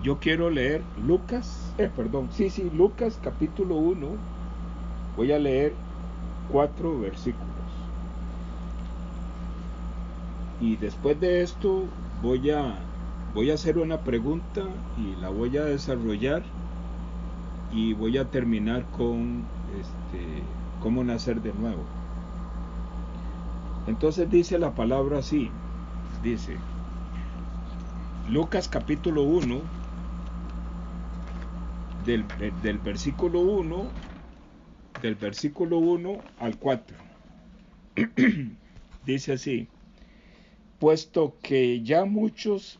yo quiero leer Lucas capítulo 1. Voy a leer 4 versículos. Y después de esto voy a hacer una pregunta y la voy a desarrollar, y voy a terminar con cómo nacer de nuevo. Entonces dice la palabra así, dice Lucas capítulo 1, del versículo 1 al 4. Dice así: puesto que ya muchos...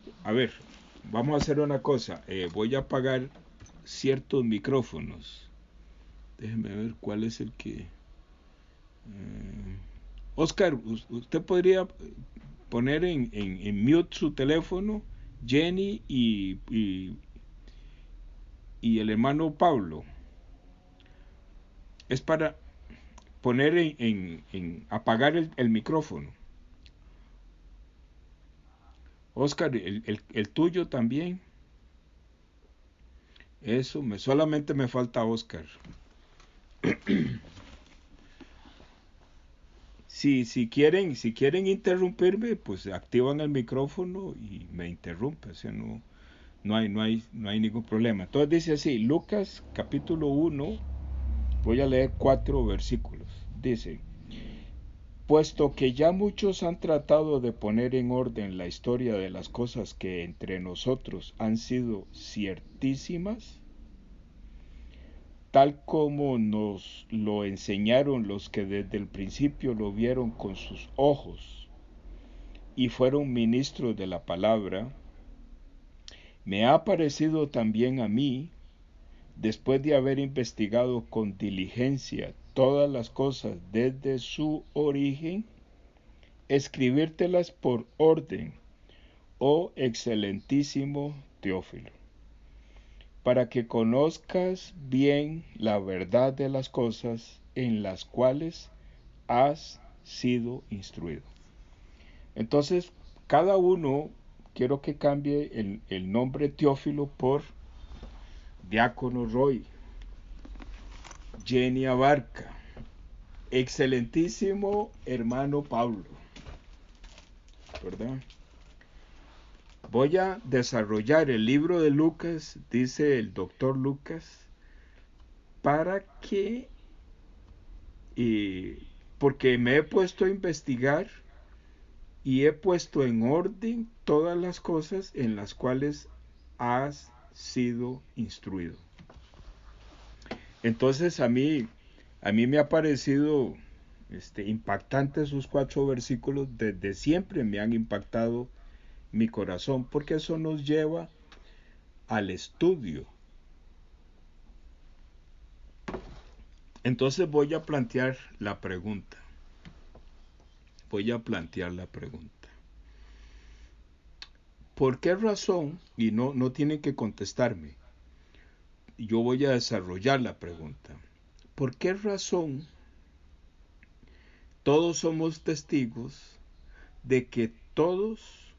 vamos a hacer una cosa. Voy a apagar ciertos micrófonos. Déjeme ver cuál es el que... Oscar, usted podría poner en mute su teléfono, Jenny y el hermano Pablo. Es para poner en apagar el micrófono. Oscar, el tuyo también. Eso, solamente me falta Oscar. Si quieren interrumpirme, pues activan el micrófono y me interrumpen. O sea, no hay ningún problema. Entonces dice así, Lucas capítulo 1, voy a leer 4 versículos. Dice: puesto que ya muchos han tratado de poner en orden la historia de las cosas que entre nosotros han sido ciertísimas, tal como nos lo enseñaron los que desde el principio lo vieron con sus ojos y fueron ministros de la palabra, me ha parecido también a mí, después de haber investigado con diligencia todas las cosas desde su origen, escribírtelas por orden, oh excelentísimo Teófilo, para que conozcas bien la verdad de las cosas en las cuales has sido instruido. Entonces, cada uno, quiero que cambie el nombre Teófilo por Diácono Roy, Jenny Abarca, excelentísimo hermano Pablo, ¿verdad? Voy a desarrollar el libro de Lucas, dice el doctor Lucas, para que, porque me he puesto a investigar y he puesto en orden todas las cosas en las cuales has sido instruido. Entonces a mí me ha parecido impactante esos 4 versículos. Desde siempre me han impactado mi corazón, porque eso nos lleva al estudio. Entonces voy a plantear la pregunta. ¿Por qué razón? Y no tienen que contestarme. Yo voy a desarrollar la pregunta. ¿Por qué razón todos somos testigos de que todos,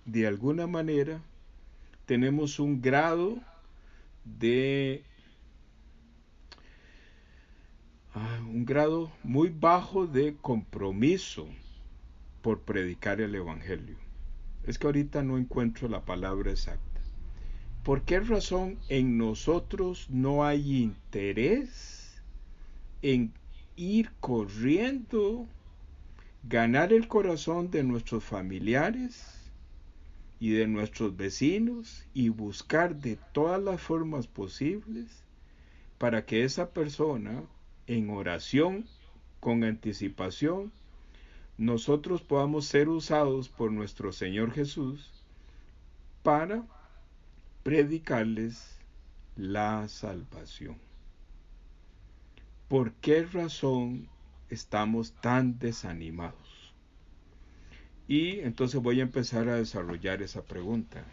de alguna manera, tenemos un grado muy bajo de compromiso por predicar el evangelio? Es que ahorita no encuentro la palabra exacta. ¿Por qué razón en nosotros no hay interés en ir corriendo, ganar el corazón de nuestros familiares y de nuestros vecinos y buscar de todas las formas posibles para que esa persona, en oración, con anticipación, nosotros podamos ser usados por nuestro Señor Jesús para predicarles la salvación? ¿Por qué razón estamos tan desanimados? Y entonces voy a empezar a desarrollar esa pregunta.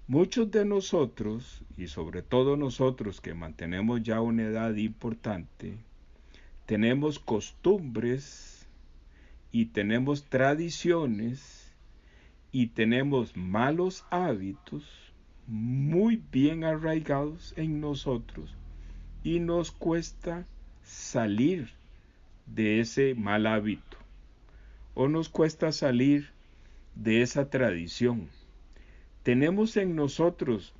Muchos de nosotros, y sobre todo nosotros que mantenemos ya una edad importante, tenemos costumbres y tenemos tradiciones y tenemos malos hábitos muy bien arraigados en nosotros y nos cuesta salir de ese mal hábito o nos cuesta salir de esa tradición. Tenemos en nosotros,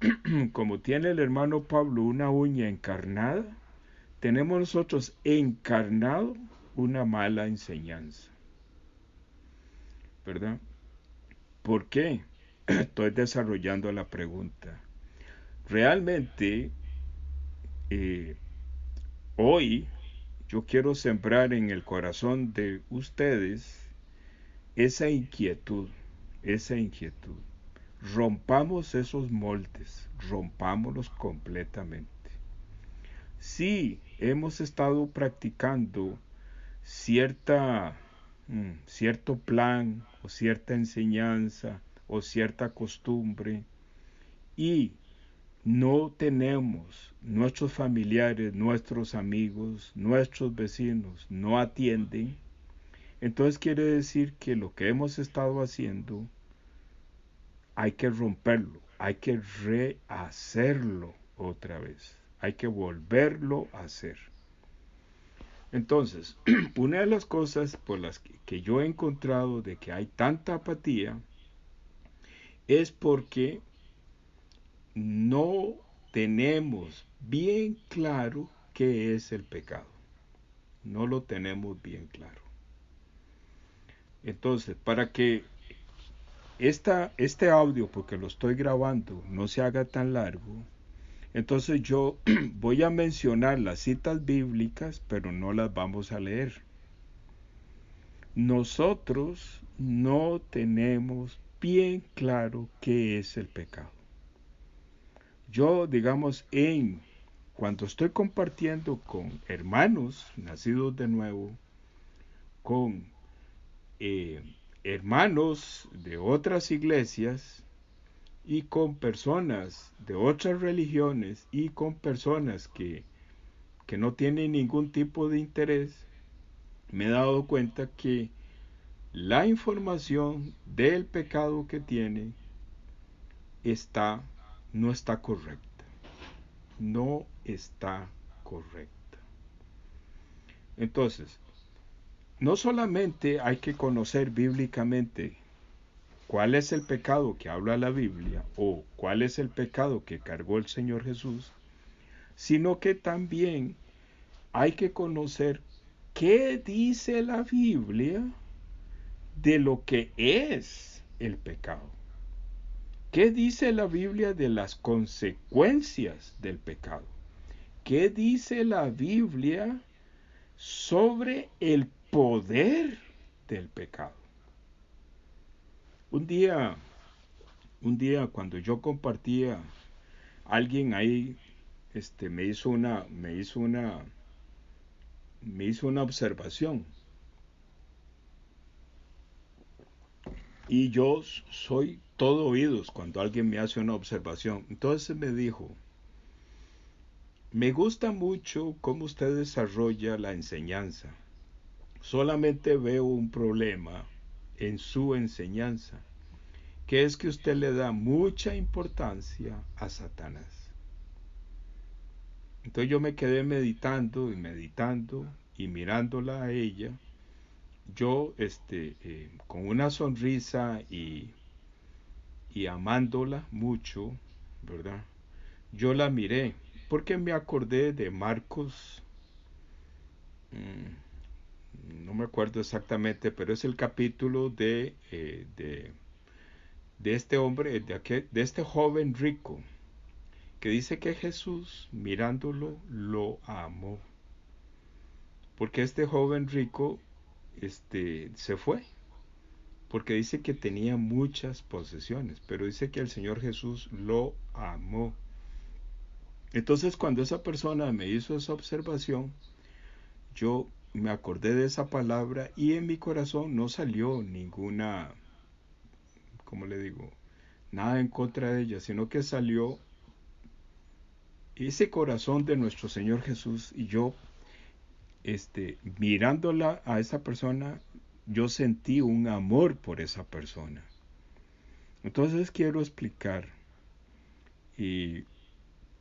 como tiene el hermano Pablo, una uña encarnada, tenemos nosotros encarnado una mala enseñanza, ¿verdad? ¿Por qué? Estoy desarrollando la pregunta. Realmente, eh, hoy yo quiero sembrar en el corazón de ustedes esa inquietud, esa inquietud. Rompamos esos moldes, rompámoslos completamente. Sí, hemos estado practicando cierto plan o cierta enseñanza o cierta costumbre y no tenemos, nuestros familiares, nuestros amigos, nuestros vecinos no atienden, entonces quiere decir que lo que hemos estado haciendo hay que romperlo, hay que rehacerlo otra vez, hay que volverlo a hacer. Entonces, una de las cosas por las que yo he encontrado de que hay tanta apatía es porque no tenemos bien claro qué es el pecado. No lo tenemos bien claro. Entonces, para que este audio, porque lo estoy grabando, no se haga tan largo, entonces yo voy a mencionar las citas bíblicas, pero no las vamos a leer. Nosotros no tenemos bien claro qué es el pecado. Yo, digamos, cuando estoy compartiendo con hermanos nacidos de nuevo, con hermanos de otras iglesias y con personas de otras religiones y con personas que no tienen ningún tipo de interés, me he dado cuenta que la información del pecado que tiene no está correcta. No está correcta. Entonces, no solamente hay que conocer bíblicamente cuál es el pecado que habla la Biblia o cuál es el pecado que cargó el Señor Jesús, sino que también hay que conocer qué dice la Biblia de lo que es el pecado. ¿Qué dice la Biblia de las consecuencias del pecado? ¿Qué dice la Biblia sobre el poder del pecado? Un día cuando yo compartía, alguien ahí me hizo una observación. Y yo soy todo oídos cuando alguien me hace una observación. Entonces me dijo, me gusta mucho cómo usted desarrolla la enseñanza. Solamente veo un problema en su enseñanza, que es que usted le da mucha importancia a Satanás. Entonces yo me quedé meditando y mirándola a ella, yo con una sonrisa y amándola mucho, ¿verdad? Yo la miré porque me acordé de Marcos, no me acuerdo exactamente, pero es el capítulo de este hombre, de este joven rico, que dice que Jesús, mirándolo, lo amó. Porque este joven rico se fue, porque dice que tenía muchas posesiones, pero dice que el Señor Jesús lo amó. Entonces cuando esa persona me hizo esa observación, yo me acordé de esa palabra y en mi corazón no salió ninguna, ¿cómo le digo? Nada en contra de ella, sino que salió ese corazón de nuestro Señor Jesús y yo, mirándola a esa persona, yo sentí un amor por esa persona. Entonces quiero explicar ¿Y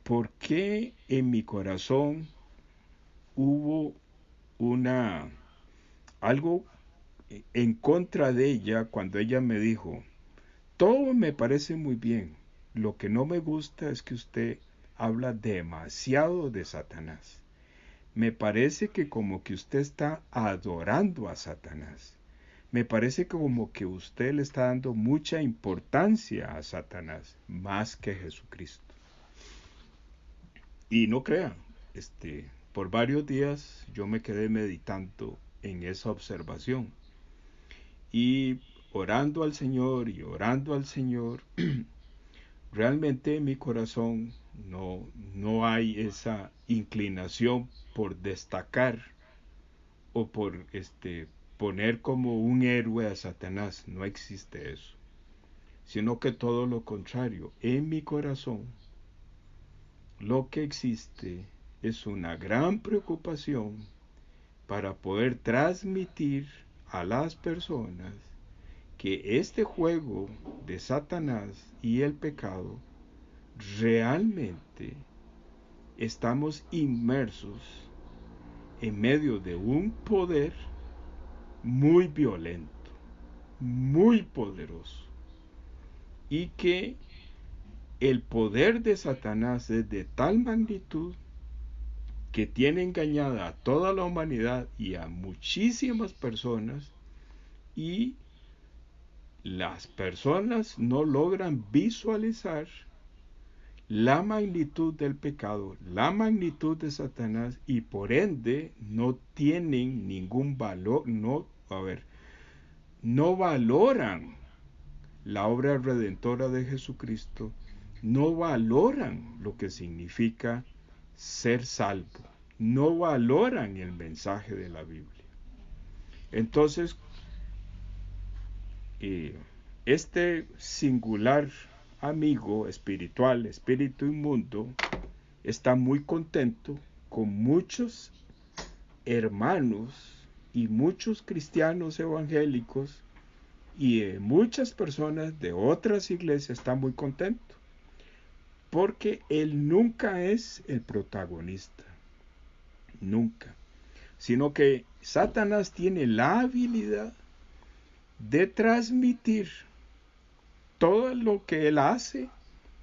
por qué en mi corazón hubo algo en contra de ella cuando ella me dijo, todo me parece muy bien, lo que no me gusta es que usted habla demasiado de Satanás? Me parece que como que usted está adorando a Satanás. Me parece como que usted le está dando mucha importancia a Satanás más que a Jesucristo. Y no crean, por varios días yo me quedé meditando en esa observación y orando al Señor, realmente en mi corazón no hay esa inclinación por destacar o por poner como un héroe a Satanás. No existe eso, sino que todo lo contrario. En mi corazón lo que existe es una gran preocupación para poder transmitir a las personas que este juego de Satanás y el pecado realmente estamos inmersos en medio de un poder muy violento, muy poderoso, y que el poder de Satanás es de tal magnitud que tiene engañada a toda la humanidad y a muchísimas personas, y las personas no logran visualizar la magnitud del pecado, la magnitud de Satanás, y por ende no tienen ningún valor, no valoran la obra redentora de Jesucristo, no valoran lo que significa ser salvo, no valoran el mensaje de la Biblia. Entonces, este singular amigo espiritual, espíritu inmundo, está muy contento con muchos hermanos y muchos cristianos evangélicos y muchas personas de otras iglesias están muy contentos porque él nunca es el protagonista, nunca, sino que Satanás tiene la habilidad de transmitir todo lo que él hace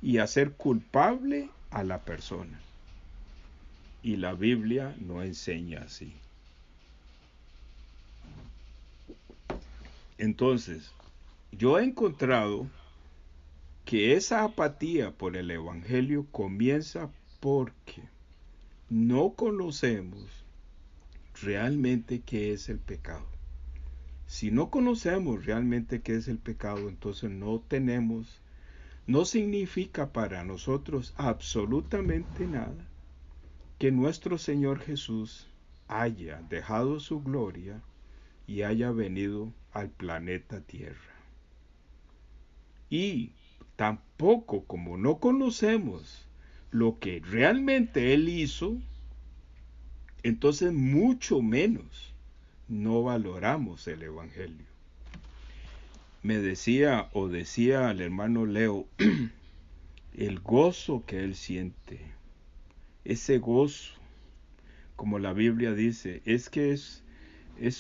y hacer culpable a la persona. Y la Biblia no enseña así. Entonces, yo he encontrado que esa apatía por el Evangelio comienza porque no conocemos realmente qué es el pecado. Si no conocemos realmente qué es el pecado, entonces no significa para nosotros absolutamente nada que nuestro Señor Jesús haya dejado su gloria y haya venido al planeta Tierra. Y tampoco, como no conocemos lo que realmente Él hizo, entonces mucho menos no valoramos el Evangelio. Me decía al hermano Leo, el gozo que él siente, ese gozo, como la Biblia dice, es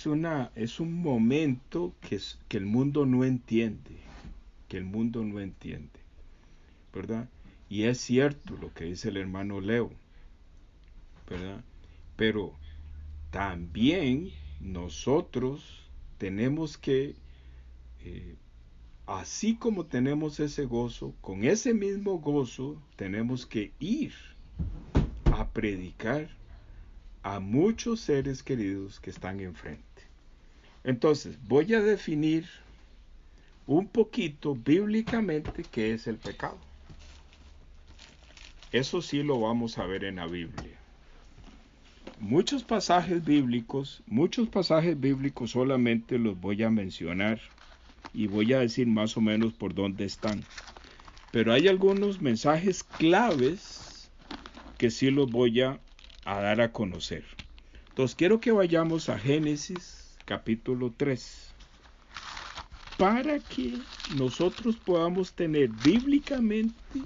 un momento que el mundo no entiende, ¿verdad? Y es cierto lo que dice el hermano Leo, ¿verdad? Pero también nosotros tenemos que, así como tenemos ese gozo, con ese mismo gozo tenemos que ir a predicar a muchos seres queridos que están enfrente. Entonces, voy a definir un poquito bíblicamente qué es el pecado. Eso sí lo vamos a ver en la Biblia. Muchos pasajes bíblicos solamente los voy a mencionar y voy a decir más o menos por dónde están. Pero hay algunos mensajes claves que sí los voy a dar a conocer. Entonces quiero que vayamos a Génesis capítulo 3 para que nosotros podamos tener bíblicamente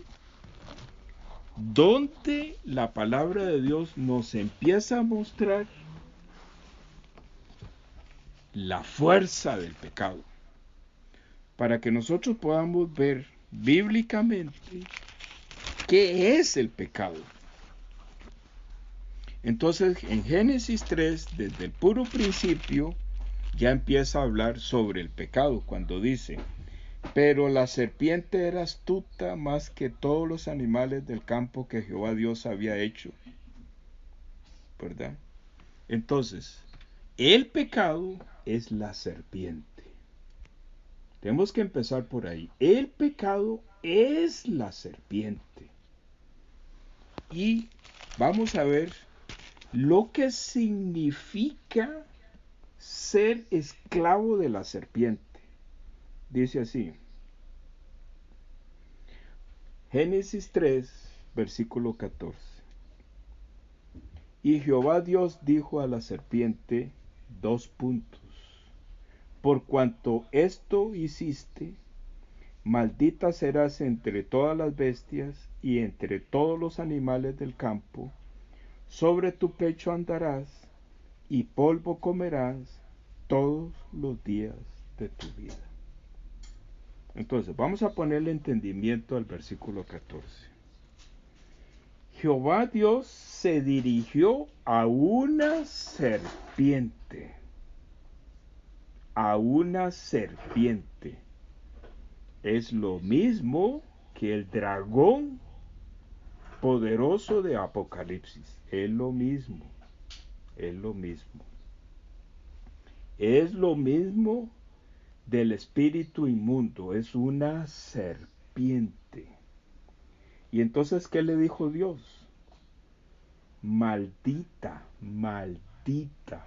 donde la palabra de Dios nos empieza a mostrar la fuerza del pecado, para que nosotros podamos ver bíblicamente qué es el pecado. Entonces, en Génesis 3, desde el puro principio, ya empieza a hablar sobre el pecado, cuando dice: pero la serpiente era astuta más que todos los animales del campo que Jehová Dios había hecho, ¿verdad? Entonces, el pecado es la serpiente. Tenemos que empezar por ahí. El pecado es la serpiente. Y vamos a ver lo que significa ser esclavo de la serpiente. Dice así: Génesis 3, versículo 14. Y Jehová Dios dijo a la serpiente, por cuanto esto hiciste, maldita serás entre todas las bestias y entre todos los animales del campo, sobre tu pecho andarás y polvo comerás todos los días de tu vida. Entonces, vamos a ponerle entendimiento al versículo 14. Jehová Dios se dirigió a una serpiente. A una serpiente. Es lo mismo que el dragón poderoso de Apocalipsis. Es lo mismo. Es lo mismo. Es lo mismo del espíritu inmundo. Es una serpiente. Y entonces, ¿qué le dijo Dios? Maldita, maldita,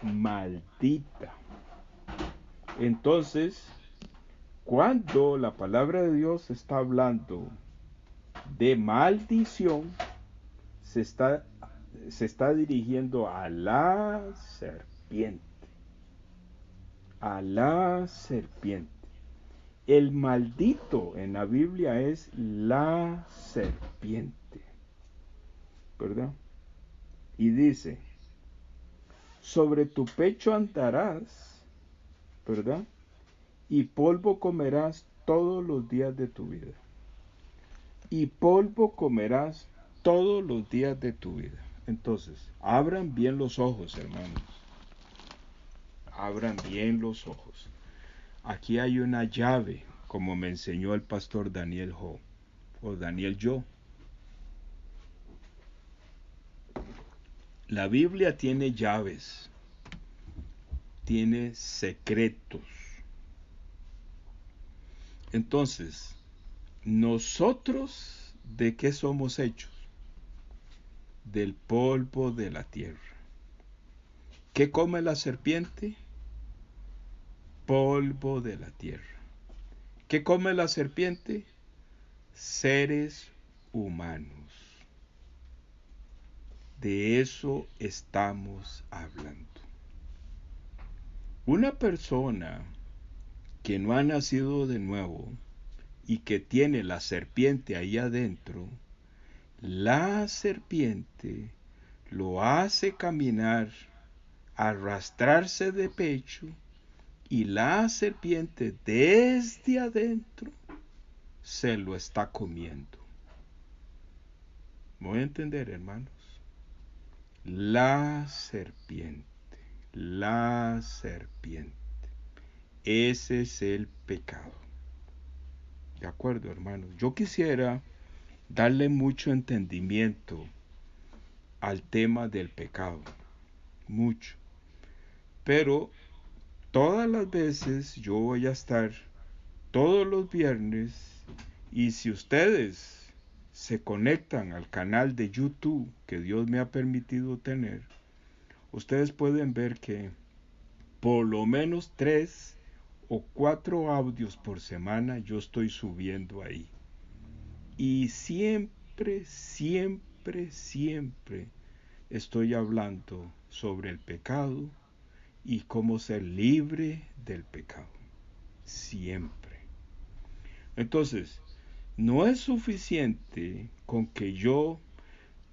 maldita. Entonces, cuando la palabra de Dios está hablando de maldición, se está dirigiendo a la serpiente. A la serpiente. El maldito en la Biblia es la serpiente, ¿verdad? Y dice: sobre tu pecho andarás, ¿verdad? Y polvo comerás todos los días de tu vida. Y polvo comerás todos los días de tu vida. Entonces, abran bien los ojos, hermanos. Abran bien los ojos. Aquí hay una llave, como me enseñó el pastor Daniel Ho, o Daniel Yo. La Biblia tiene llaves, tiene secretos. Entonces, nosotros, ¿de qué somos hechos? Del polvo de la tierra. ¿Qué come la serpiente? Polvo de la tierra. ¿Qué come la serpiente? Seres humanos. De eso estamos hablando. Una persona que no ha nacido de nuevo y que tiene la serpiente ahí adentro, la serpiente lo hace caminar, arrastrarse de pecho, y la serpiente desde adentro se lo está comiendo. ¿Me voy a entender, hermanos? La serpiente. La serpiente. Ese es el pecado. ¿De acuerdo, hermanos? Yo quisiera darle mucho entendimiento al tema del pecado. Mucho. Pero todas las veces yo voy a estar todos los viernes, y si ustedes se conectan al canal de YouTube que Dios me ha permitido tener, ustedes pueden ver que por lo menos 3 o 4 audios por semana yo estoy subiendo ahí. Y siempre, siempre, siempre estoy hablando sobre el pecado y cómo ser libre del pecado. Siempre. Entonces, No es suficiente con que yo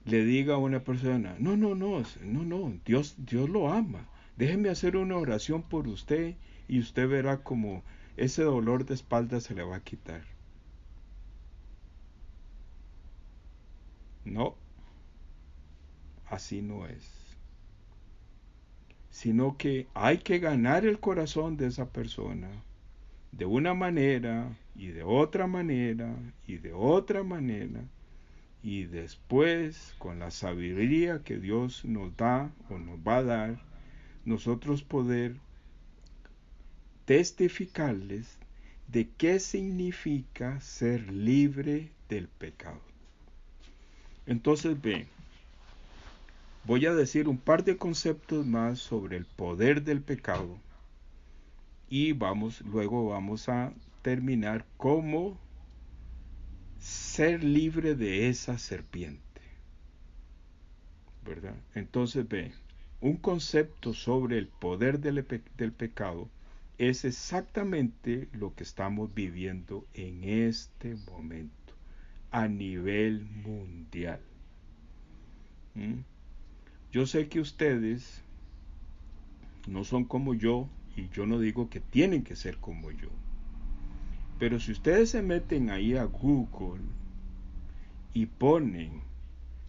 le diga a una persona, no, no, no, no, no, Dios lo ama. Déjeme hacer una oración por usted y usted verá como ese dolor de espalda se le va a quitar. No, así no es. Sino que hay que ganar el corazón de esa persona de una manera y de otra manera y de otra manera, y después con la sabiduría que Dios nos da o nos va a dar, nosotros poder testificarles de qué significa ser libre del pecado. Entonces, ve, voy a decir un par de conceptos más sobre el poder del pecado y luego vamos a terminar cómo ser libre de esa serpiente, ¿verdad? Entonces, ve, un concepto sobre el poder del pecado es exactamente lo que estamos viviendo en este momento a nivel mundial. ¿Mm? Yo sé que ustedes no son como yo y yo no digo que tienen que ser como yo, pero si ustedes se meten ahí a Google y ponen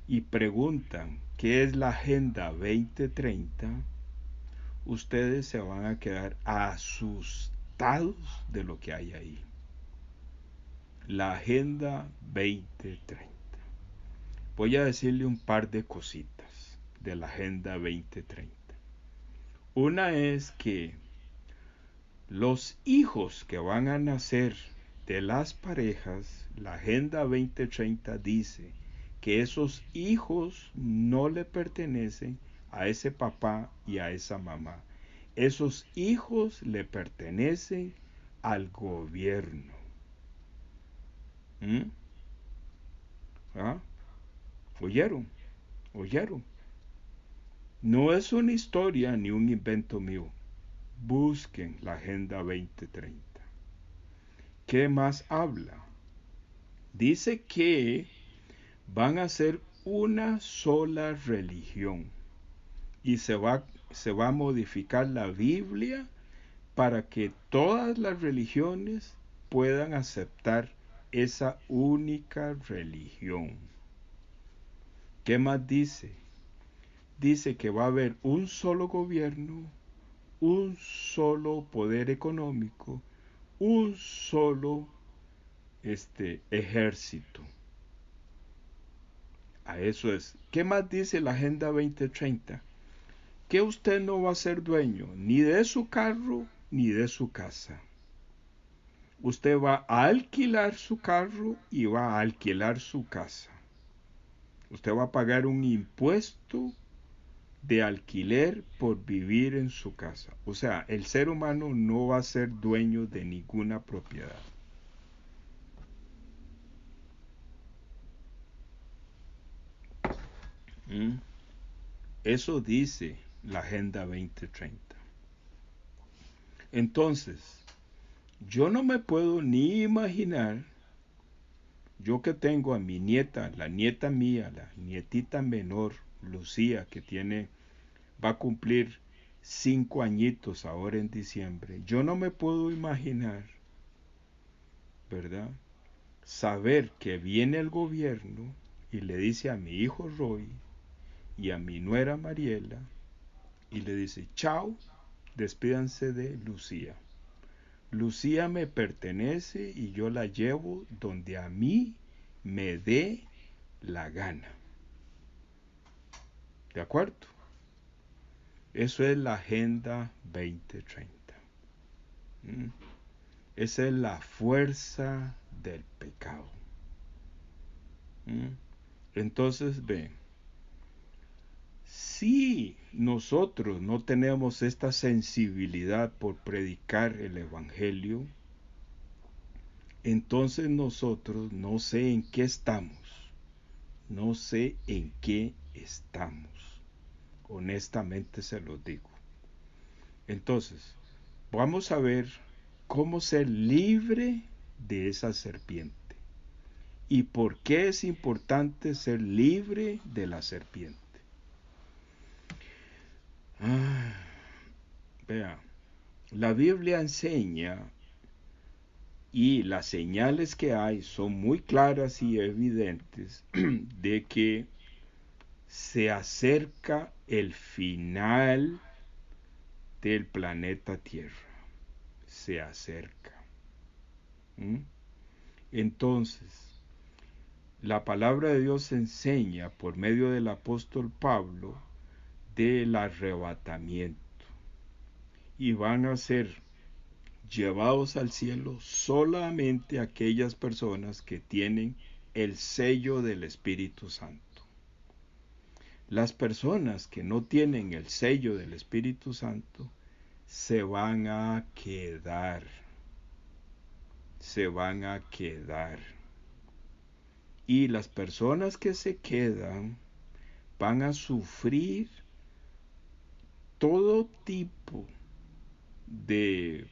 y preguntan qué es la Agenda 2030, ustedes se van a quedar asustados de lo que hay ahí. La Agenda 2030. Voy a decirle un par de cositas de la Agenda 2030. Una es que los hijos que van a nacer de las parejas, la Agenda 2030 dice que esos hijos no le pertenecen a ese papá y a esa mamá. Esos hijos le pertenecen al gobierno. ¿Mm? ¿Ah? ¿Oyeron? ¿Oyeron? No es una historia ni un invento mío. Busquen la Agenda 2030. ¿Qué más habla? Dice que van a ser una sola religión y se va a modificar la Biblia para que todas las religiones puedan aceptar esa única religión. ¿Qué más dice? Dice que va a haber un solo gobierno, un solo poder económico, un solo ejército. A eso es. ¿Qué más dice la Agenda 2030? Que usted no va a ser dueño ni de su carro ni de su casa. Usted va a alquilar su carro y va a alquilar su casa. Usted va a pagar un impuesto de alquiler por vivir en su casa. O sea, el ser humano no va a ser dueño de ninguna propiedad. ¿Mm? Eso dice la Agenda 2030. Entonces, yo no me puedo ni imaginar, yo que tengo a mi nieta, la nieta mía, la nietita menor, Lucía, que va a cumplir 5 añitos ahora en diciembre. Yo no me puedo imaginar, ¿verdad? Saber que viene el gobierno y le dice a mi hijo Roy y a mi nuera Mariela y le dice, chao, despídanse de Lucía. Lucía me pertenece y yo la llevo donde a mí me dé la gana. ¿De acuerdo? Eso es la Agenda 2030. ¿Mm? Esa es la fuerza del pecado. ¿Mm? Entonces, ven, si nosotros no tenemos esta sensibilidad por predicar el Evangelio, entonces nosotros no sé en qué estamos. No sé en qué estamos. Honestamente se los digo. Entonces, vamos a ver cómo ser libre de esa serpiente. ¿Y por qué es importante ser libre de la serpiente? Vea, la Biblia enseña y las señales que hay son muy claras y evidentes de que se acerca el final del planeta Tierra. Se acerca. Entonces, la palabra de Dios enseña por medio del apóstol Pablo del arrebatamiento. Y van a ser llevados al cielo solamente aquellas personas que tienen el sello del Espíritu Santo. Las personas que no tienen el sello del Espíritu Santo se van a quedar. Se van a quedar. Y las personas que se quedan van a sufrir todo tipo de,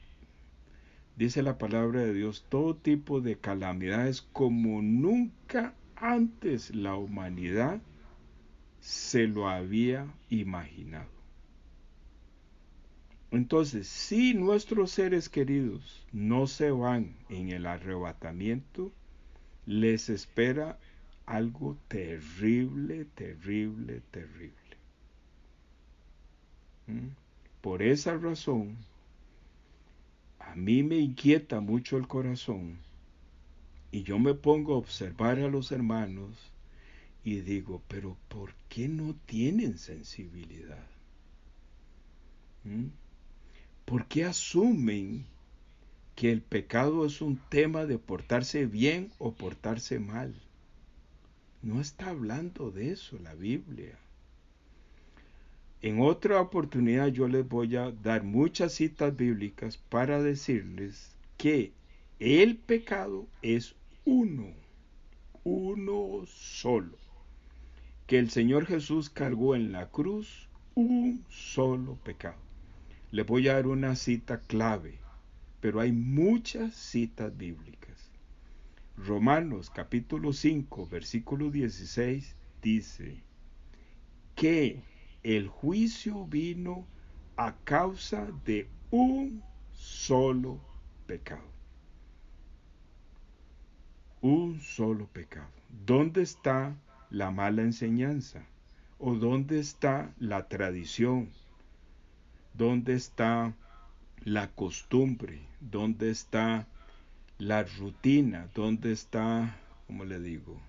dice la palabra de Dios, todo tipo de calamidades como nunca antes la humanidad se lo había imaginado. Entonces, si nuestros seres queridos no se van en el arrebatamiento, les espera algo terrible, terrible, terrible. Por esa razón, a mí me inquieta mucho el corazón y yo me pongo a observar a los hermanos y digo, pero ¿por qué no tienen sensibilidad? ¿Por qué asumen que el pecado es un tema de portarse bien o portarse mal? No está hablando de eso la Biblia. En otra oportunidad yo les voy a dar muchas citas bíblicas para decirles que el pecado es uno solo. Que el Señor Jesús cargó en la cruz un solo pecado. Les voy a dar una cita clave, pero hay muchas citas bíblicas. Romanos capítulo 5, versículo 16 dice que el juicio vino a causa de un solo pecado. Un solo pecado. ¿Dónde está la mala enseñanza? ¿O dónde está la tradición? ¿Dónde está la costumbre? ¿Dónde está la rutina? ¿Dónde está, cómo le digo?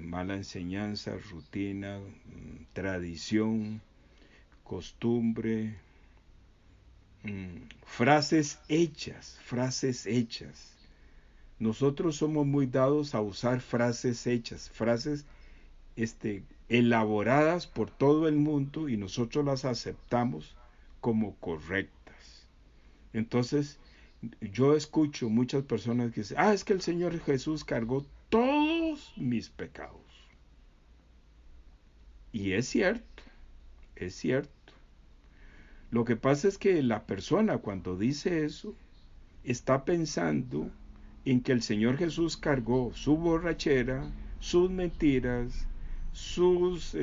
Mala enseñanza, rutina, tradición, costumbre, frases hechas. Nosotros somos muy dados a usar frases hechas, frases elaboradas por todo el mundo y nosotros las aceptamos como correctas. Entonces, yo escucho muchas personas que dicen, es que el Señor Jesús cargó todos mis pecados. Y es cierto, es cierto. Lo que pasa es que la persona cuando dice eso, está pensando en que el Señor Jesús cargó su borrachera, sus mentiras, sus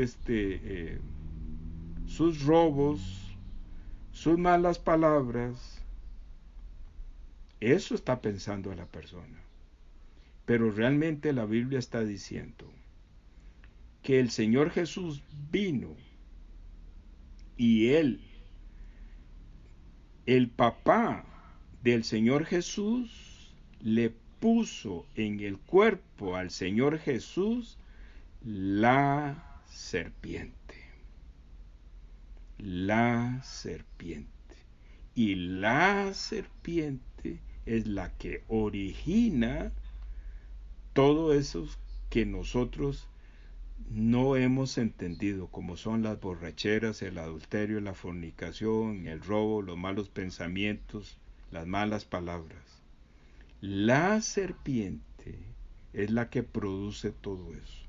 robos, sus malas palabras. Eso está pensando la persona. Pero realmente la Biblia está diciendo que el Señor Jesús vino y el papá del Señor Jesús, le puso en el cuerpo al Señor Jesús la serpiente. La serpiente. Y la serpiente es la que origina todo eso que nosotros no hemos entendido, como son las borracheras, el adulterio, la fornicación, el robo, los malos pensamientos, las malas palabras. La serpiente es la que produce todo eso.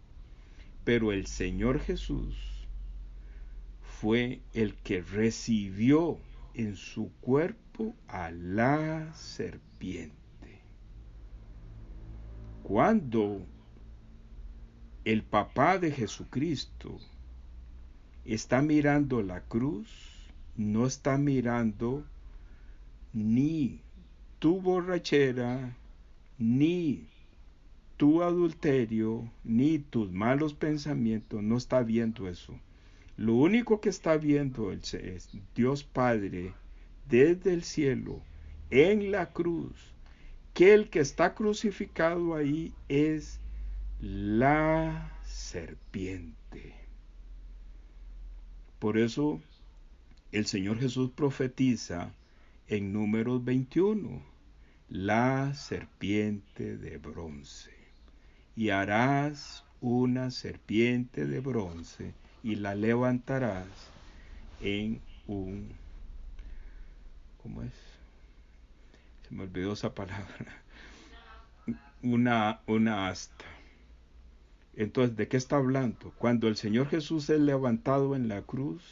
Pero el Señor Jesús fue el que recibió en su cuerpo a la serpiente. Cuando el papá de Jesucristo está mirando la cruz, no está mirando ni tu borrachera, ni tu adulterio, ni tus malos pensamientos, no está viendo eso. Lo único que está viendo es Dios Padre desde el cielo, en la cruz, que el que está crucificado ahí es la serpiente. Por eso el Señor Jesús profetiza en Números 21, la serpiente de bronce. Y harás una serpiente de bronce y la levantarás en ¿cómo es? Se me olvidó esa palabra. Una asta. Entonces, ¿de qué está hablando? Cuando el Señor Jesús es levantado en la cruz,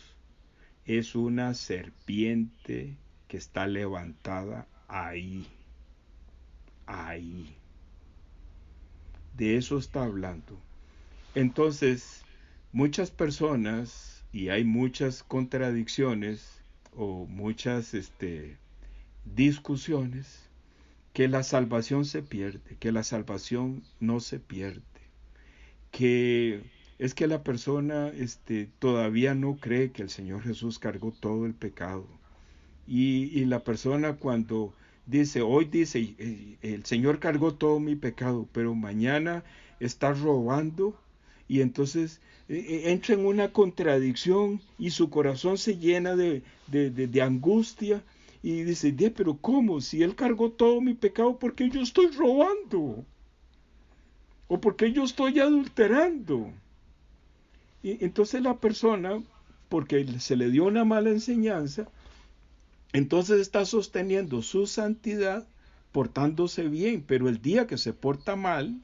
es una serpiente que está levantada ahí. Ahí. De eso está hablando. Entonces, muchas personas, y hay muchas contradicciones o muchas discusiones, que la salvación se pierde, que la salvación no se pierde, que es que la persona todavía no cree que el Señor Jesús cargó todo el pecado. Y la persona cuando hoy dice, el Señor cargó todo mi pecado, pero mañana está robando, y entonces entra en una contradicción y su corazón se llena de angustia y dice, pero ¿cómo? Si Él cargó todo mi pecado, ¿por qué yo estoy robando? ¿O por qué yo estoy adulterando? Y entonces la persona, porque se le dio una mala enseñanza, entonces está sosteniendo su santidad portándose bien, pero el día que se porta mal,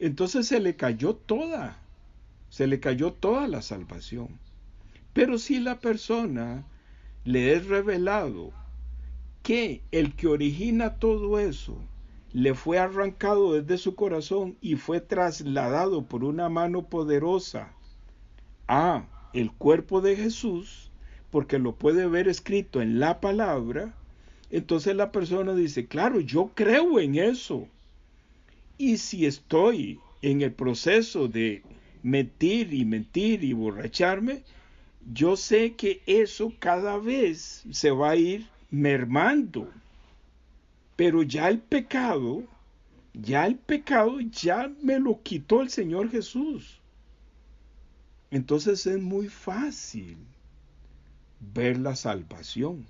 entonces se le cayó toda la salvación. Pero si la persona le es revelado que el que origina todo eso le fue arrancado desde su corazón y fue trasladado por una mano poderosa a el cuerpo de Jesús, porque lo puede ver escrito en la palabra, entonces la persona dice, claro, yo creo en eso. Y si estoy en el proceso de mentir y borracharme, yo sé que eso cada vez se va a ir mermando. Pero ya el pecado ya me lo quitó el Señor Jesús. Entonces es muy fácil ver la salvación.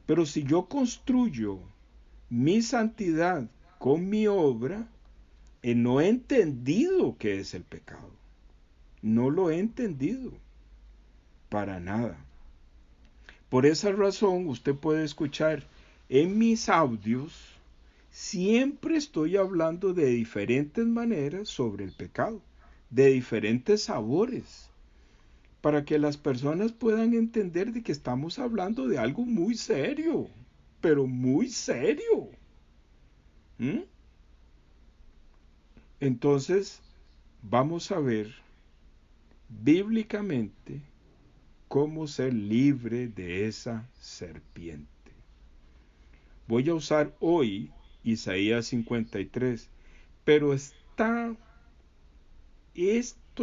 Pero si yo construyo mi santidad con mi obra, no he entendido qué es el pecado. No lo he entendido. Para nada. Por esa razón, usted puede escuchar en mis audios, siempre estoy hablando de diferentes maneras sobre el pecado, de diferentes sabores, para que las personas puedan entender de que estamos hablando de algo muy serio, pero muy serio. ¿Mm? Entonces, vamos a ver bíblicamente cómo ser libre de esa serpiente. Voy a usar hoy Isaías 53, pero esto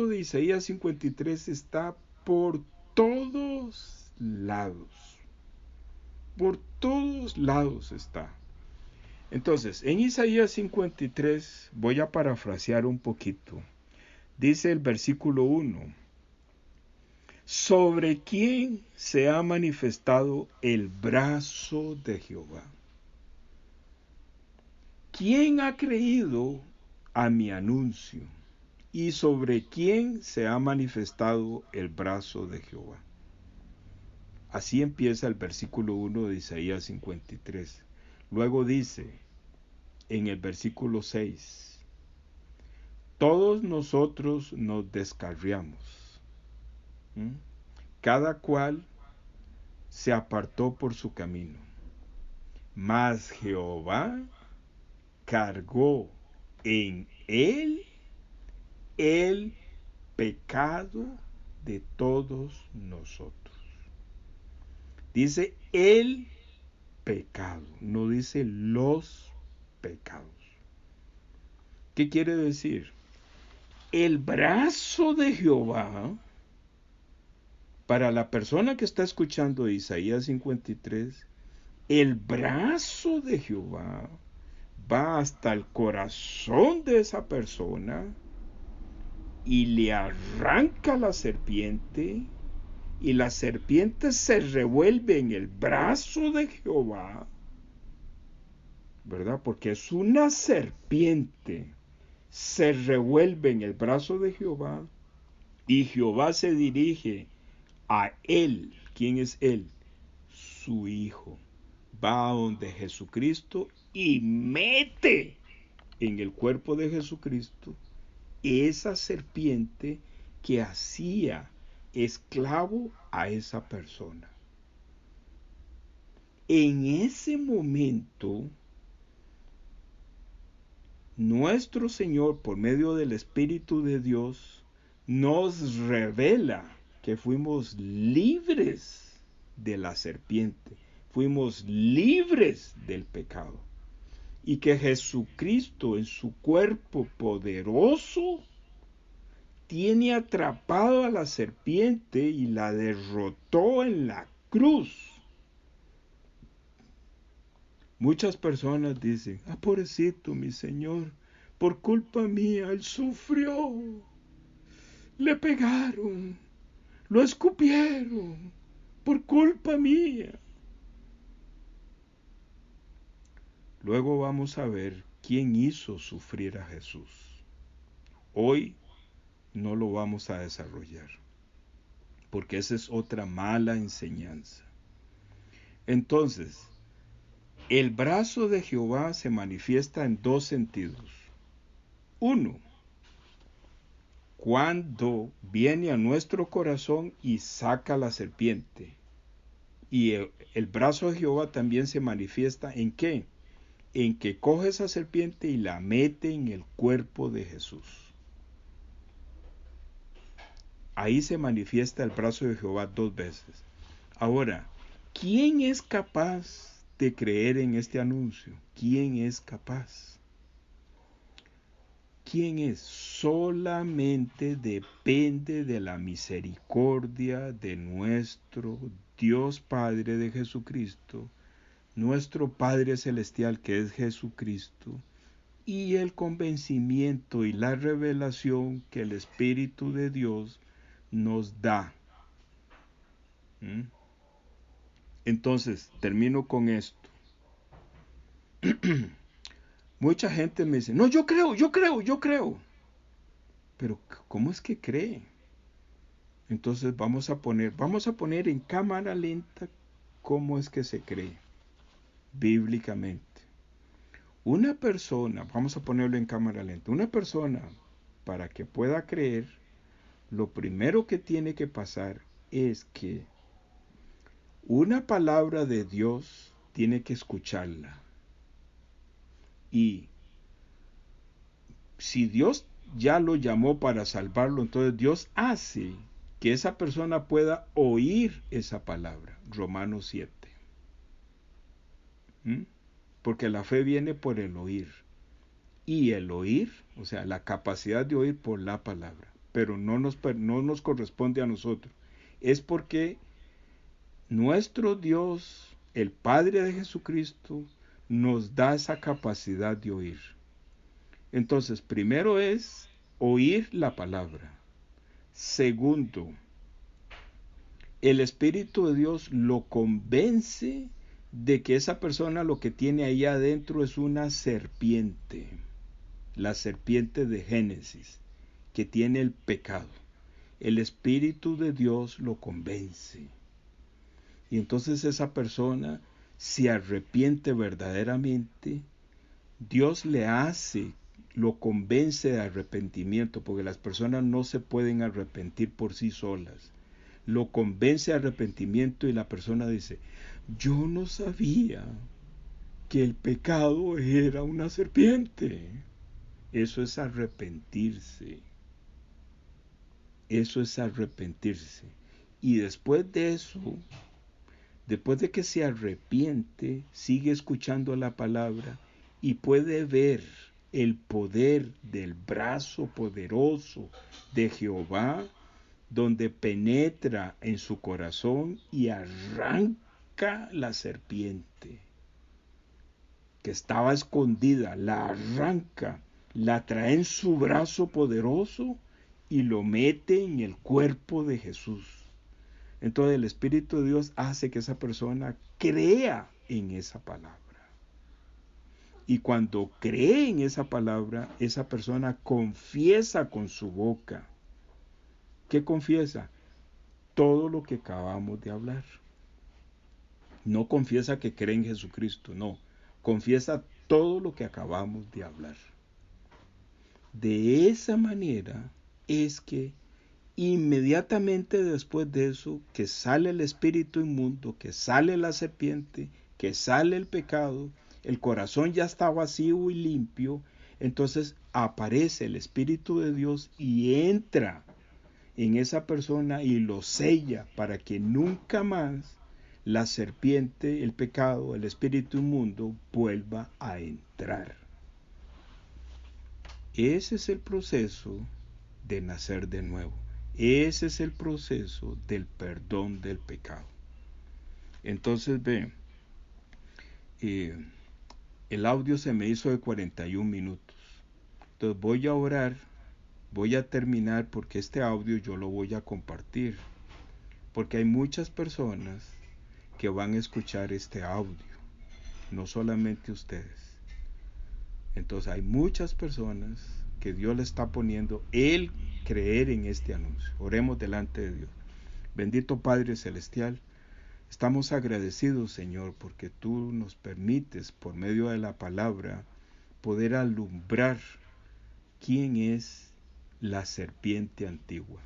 de Isaías 53 está por todos lados. Por todos lados está. Entonces, en Isaías 53 voy a parafrasear un poquito. Dice el versículo 1, ¿sobre quién se ha manifestado el brazo de Jehová? ¿Quién ha creído a mi anuncio? ¿Y sobre quién se ha manifestado el brazo de Jehová? Así empieza el versículo 1 de Isaías 53. Luego dice, en el versículo 6, todos nosotros nos descarriamos. Cada cual se apartó por su camino. Mas Jehová cargó en él el pecado de todos nosotros. Dice el pecado, no dice los pecados. ¿Qué quiere decir? El brazo de Jehová, para la persona que está escuchando Isaías 53, el brazo de Jehová va hasta el corazón de esa persona y le arranca la serpiente, y la serpiente se revuelve en el brazo de Jehová, ¿verdad? Porque es una serpiente, se revuelve en el brazo de Jehová, y Jehová se dirige a él. ¿Quién es él? Su hijo. Va a donde Jesucristo y mete en el cuerpo de Jesucristo esa serpiente que hacía esclavo a esa persona. En ese momento, nuestro Señor, por medio del Espíritu de Dios, nos revela que fuimos libres de la serpiente, fuimos libres del pecado, y que Jesucristo en su cuerpo poderoso tiene atrapado a la serpiente y la derrotó en la cruz. Muchas personas dicen, pobrecito mi Señor, por culpa mía él sufrió, le pegaron, lo escupieron, por culpa mía. Luego vamos a ver quién hizo sufrir a Jesús. Hoy no lo vamos a desarrollar, porque esa es otra mala enseñanza. Entonces, el brazo de Jehová se manifiesta en dos sentidos. Uno, cuando viene a nuestro corazón y saca la serpiente. Y el brazo de Jehová también se manifiesta ¿en qué? En que coge esa serpiente y la mete en el cuerpo de Jesús. Ahí se manifiesta el brazo de Jehová dos veces. Ahora, ¿quién es capaz de creer en este anuncio? ¿Quién es capaz? ¿Quién es? Solamente depende de la misericordia de nuestro Dios Padre de Jesucristo, nuestro Padre Celestial que es Jesucristo, y el convencimiento y la revelación que el Espíritu de Dios nos da. Entonces, termino con esto. Mucha gente me dice, no, yo creo. Pero, ¿cómo es que cree? Entonces vamos a poner en cámara lenta cómo es que se cree bíblicamente. Una persona, vamos a ponerlo en cámara lenta, una persona para que pueda creer, lo primero que tiene que pasar es que una palabra de Dios tiene que escucharla. Y si Dios ya lo llamó para salvarlo, entonces Dios hace que esa persona pueda oír esa palabra. Romanos 7. Porque la fe viene por el oír. Y el oír, o sea, la capacidad de oír por la palabra. Pero no nos corresponde a nosotros. Es porque nuestro Dios, el Padre de Jesucristo, nos da esa capacidad de oír. Entonces, primero es oír la palabra. Segundo, el Espíritu de Dios lo convence de que esa persona lo que tiene ahí adentro es una serpiente, la serpiente de Génesis, que tiene el pecado. El Espíritu de Dios lo convence. Y entonces esa persona se arrepiente verdaderamente. Dios lo convence de arrepentimiento, porque las personas no se pueden arrepentir por sí solas. Lo convence de arrepentimiento y la persona dice, yo no sabía que el pecado era una serpiente. Eso es arrepentirse. Eso es arrepentirse. Y después de eso, después de que se arrepiente, sigue escuchando la palabra y puede ver el poder del brazo poderoso de Jehová, donde penetra en su corazón y arranca la serpiente que estaba escondida, la arranca, la trae en su brazo poderoso y lo mete en el cuerpo de Jesús. Entonces el Espíritu de Dios hace que esa persona crea en esa palabra. Y cuando cree en esa palabra, esa persona confiesa con su boca. ¿Qué confiesa? Todo lo que acabamos de hablar. No confiesa que cree en Jesucristo, no. Confiesa todo lo que acabamos de hablar. De esa manera es que inmediatamente después de eso, que sale el espíritu inmundo, que sale la serpiente, que sale el pecado, el corazón ya está vacío y limpio, entonces aparece el Espíritu de Dios y entra en esa persona y lo sella para que nunca más la serpiente, el pecado, el espíritu inmundo vuelva a entrar. Ese es el proceso de nacer de nuevo. Ese es el proceso del perdón del pecado. Entonces ve, el audio se me hizo de 41 minutos. Entonces voy a orar, voy a terminar porque este audio yo lo voy a compartir. Porque hay muchas personas que van a escuchar este audio, no solamente ustedes. Entonces hay muchas personas que Dios le está poniendo el creer en este anuncio. Oremos delante de Dios. Bendito Padre Celestial, estamos agradecidos, Señor, porque tú nos permites, por medio de la palabra, poder alumbrar quién es la serpiente antigua,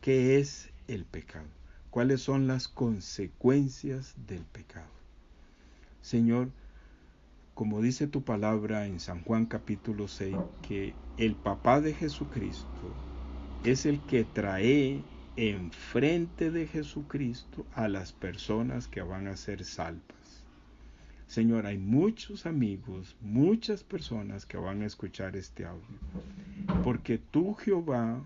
qué es el pecado, cuáles son las consecuencias del pecado. Señor, como dice tu palabra en San Juan capítulo 6, que el papá de Jesucristo es el que trae enfrente de Jesucristo a las personas que van a ser salvas. Señor, hay muchos amigos, muchas personas que van a escuchar este audio, porque tú, Jehová,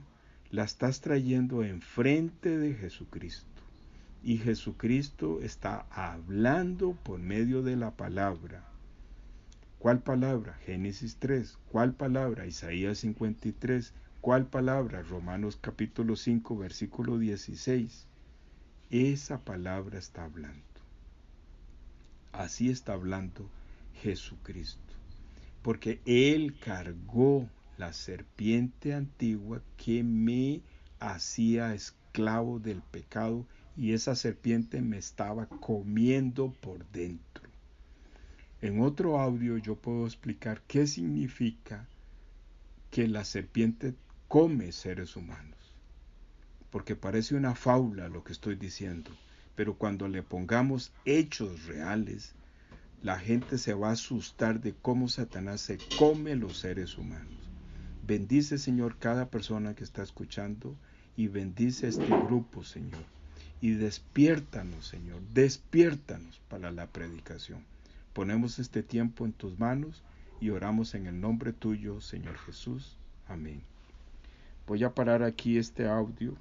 la estás trayendo enfrente de Jesucristo. Y Jesucristo está hablando por medio de la palabra. ¿Cuál palabra? Génesis 3. ¿Cuál palabra? Isaías 53. ¿Cuál palabra? Romanos capítulo 5, versículo 16. Esa palabra está hablando. Así está hablando Jesucristo. Porque Él cargó la serpiente antigua que me hacía esclavo del pecado y esa serpiente me estaba comiendo por dentro. En otro audio yo puedo explicar qué significa que la serpiente come seres humanos. Porque parece una fábula lo que estoy diciendo, pero cuando le pongamos hechos reales, la gente se va a asustar de cómo Satanás se come los seres humanos. Bendice, Señor, cada persona que está escuchando y bendice este grupo, Señor. Y despiértanos, Señor, despiértanos para la predicación. Ponemos este tiempo en tus manos y oramos en el nombre tuyo, Señor Jesús. Amén. Voy a parar aquí este audio